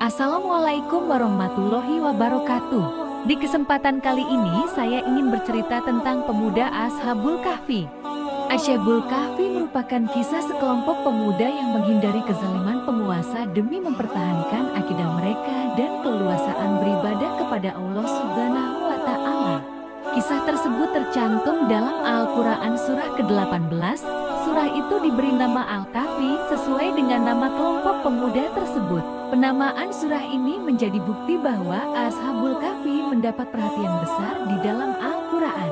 Assalamualaikum warahmatullahi wabarakatuh. Di kesempatan kali ini saya ingin bercerita tentang pemuda Ashabul Kahfi. Ashabul Kahfi merupakan kisah sekelompok pemuda yang menghindari kezaliman penguasa demi mempertahankan akidah mereka dan keleluasaan beribadah kepada Allah Subhanahu wa Ta'ala. Kisah tersebut tercantum dalam Al-Quran surah ke-18. Surah itu diberi nama Al-Kahfi sesuai dengan nama kelompok pemuda tersebut. Penamaan surah ini menjadi bukti bahwa Ashabul Kahfi mendapat perhatian besar di dalam Al-Quran.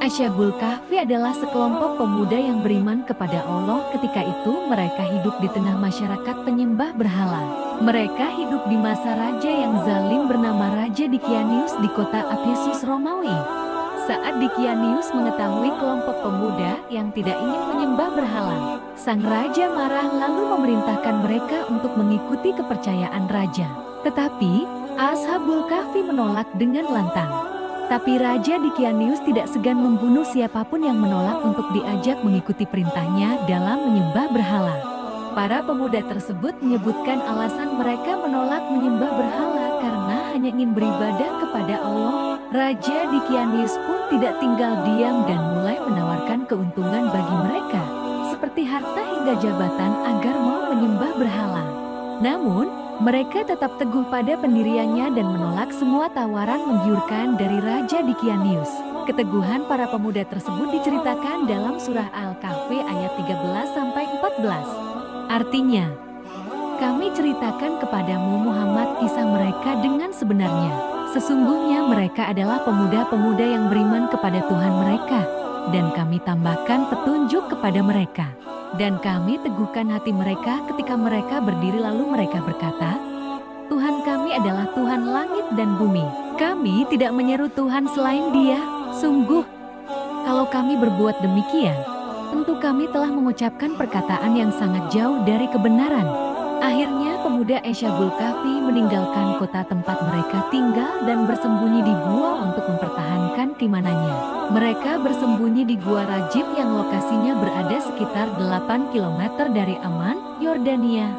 Ashabul Kahfi adalah sekelompok pemuda yang beriman kepada Allah. Ketika itu mereka hidup di tengah masyarakat penyembah berhala. Mereka hidup di masa raja yang zalim bernama Raja Dikianius di kota Ephesus Romawi. Saat Dikianius mengetahui kelompok pemuda yang tidak ingin menyembah berhala, sang raja marah lalu memerintahkan mereka untuk mengikuti kepercayaan raja. Tetapi, Ashabul Kahfi menolak dengan lantang. Tapi Raja Dikianius tidak segan membunuh siapapun yang menolak untuk diajak mengikuti perintahnya dalam menyembah berhala. Para pemuda tersebut menyebutkan alasan mereka menolak menyembah berhala karena hanya ingin beribadah kepada Allah. Raja Dikianius pun tidak tinggal diam dan mulai menawarkan keuntungan bagi mereka, seperti harta hingga jabatan agar mau menyembah berhala. Namun, mereka tetap teguh pada pendiriannya dan menolak semua tawaran menggiurkan dari Raja Dikianius. Keteguhan para pemuda tersebut diceritakan dalam surah Al-Kahfi ayat 13-14. Artinya, kami ceritakan kepadamu Muhammad kisah mereka dengan sebenarnya. Sesungguhnya mereka adalah pemuda-pemuda yang beriman kepada Tuhan mereka, dan kami tambahkan petunjuk kepada mereka. Dan kami teguhkan hati mereka ketika mereka berdiri lalu mereka berkata, Tuhan kami adalah Tuhan langit dan bumi. Kami tidak menyeru Tuhan selain Dia. Sungguh, kalau kami berbuat demikian, tentu kami telah mengucapkan perkataan yang sangat jauh dari kebenaran. Akhirnya pemuda Ashabul Kahfi meninggalkan kota tempat mereka tinggal dan bersembunyi di gua untuk mempertahankan keimanannya. Mereka bersembunyi di Gua Rajib yang lokasinya berada sekitar 8 km dari Amman, Yordania.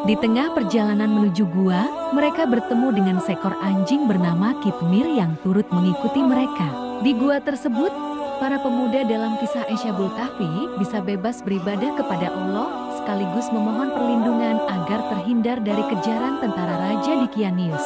Di tengah perjalanan menuju gua, mereka bertemu dengan seekor anjing bernama Kitmir yang turut mengikuti mereka. Di gua tersebut, para pemuda dalam kisah Ashabul Kahfi bisa bebas beribadah kepada Allah sekaligus memohon perlindungan agar terhindar dari kejaran tentara Raja Dikianius.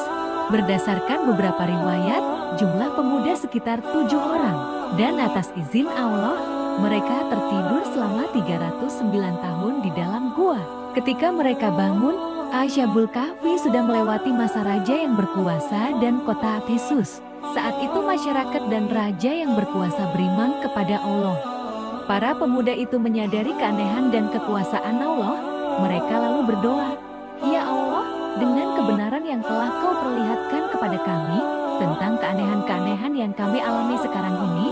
Berdasarkan beberapa riwayat, jumlah pemuda sekitar 7 orang. Dan atas izin Allah, mereka tertidur selama 309 tahun di dalam gua. Ketika mereka bangun, Ashabul Kahfi sudah melewati masa raja yang berkuasa dan kota Ephesus. Saat itu masyarakat dan raja yang berkuasa beriman kepada Allah. Para pemuda itu menyadari keanehan dan kekuasaan Allah. Mereka lalu berdoa, Ya Allah, dengan kebenaran yang telah Kau perlihatkan kepada kami tentang keanehan-keanehan yang kami alami sekarang ini,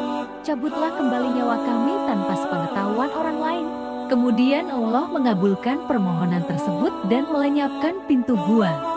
cabutlah kembali nyawa kami tanpa sepengetahuan orang lain. Kemudian Allah mengabulkan permohonan tersebut dan melenyapkan pintu gua.